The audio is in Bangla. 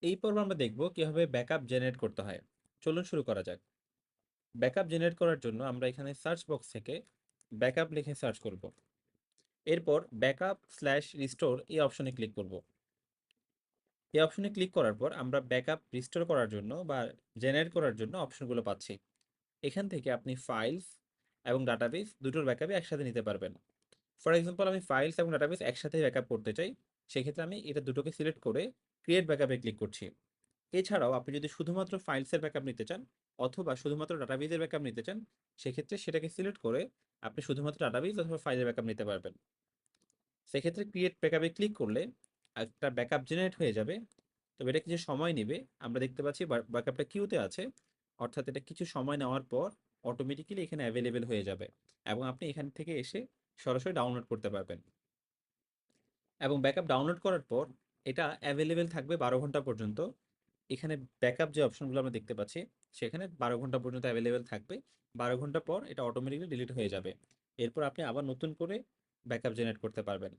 এই পর্বে আমরা দেখব কিভাবে ব্যাকআপ জেনারেট করতে হয়। চলুন শুরু করা যাক। ব্যাকআপ জেনারেট করার জন্য আমরা এখানে সার্চ বক্স থেকে ব্যাকআপ লিখে সার্চ করব। এরপর ব্যাকআপ স্ল্যাশ রিস্টোর এই অপশনে ক্লিক করব। এই অপশনে ক্লিক করার পর আমরা ব্যাকআপ রিস্টোর করার জন্য বা জেনারেট করার জন্য অপশনগুলো পাচ্ছি। এখান থেকে আপনি ফাইলস এবং ডাটাবেস দুটোর ব্যাকআপই একসাথে নিতে পারবেন। ফর এক্সাম্পল, আমি ফাইলস এবং ডাটাবেস একসাথে ব্যাকআপ করতে চাই। সেক্ষেত্রে আমি এটা দুটোকে সিলেক্ট করে ক্রিয়েট ব্যাকআপে ক্লিক করছি। এছাড়াও আপনি যদি শুধুমাত্র ফাইলসের ব্যাকআপ নিতে চান অথবা শুধুমাত্র ডাটাবেজের ব্যাকআপ নিতে চান, সেক্ষেত্রে সেটাকে সিলেক্ট করে আপনি শুধুমাত্র ডাটাবেজ অথবা ফাইলের ব্যাকআপ নিতে পারবেন। সেক্ষেত্রে ক্রিয়েট ব্যাকআপে ক্লিক করলে একটা ব্যাকআপ জেনারেট হয়ে যাবে। তবে এটা কিছু সময় নেবে। আমরা দেখতে পাচ্ছি ব্যাকআপটা কিউতে আছে, অর্থাৎ এটা কিছু সময় নেওয়ার পর অটোমেটিক্যালি এখানে অ্যাভেলেবেল হয়ে যাবে এবং আপনি এখান থেকে এসে সরাসরি ডাউনলোড করতে পারবেন। এবং ব্যাকআপ ডাউনলোড করার পর এটা অ্যাভেলেবেল থাকবে 12 ঘন্টা পর্যন্ত। এখানে ব্যাকআপ যে অপশনগুলো আমরা দেখতে পাচ্ছি, সেখানে 12 ঘন্টা পর্যন্ত অ্যাভেলেবেল থাকবে। 12 ঘন্টা পর এটা অটোমেটিকলি ডিলিট হয়ে যাবে। এরপর আপনি আবার নতুন করে ব্যাকআপ জেনারেট করতে পারবেন।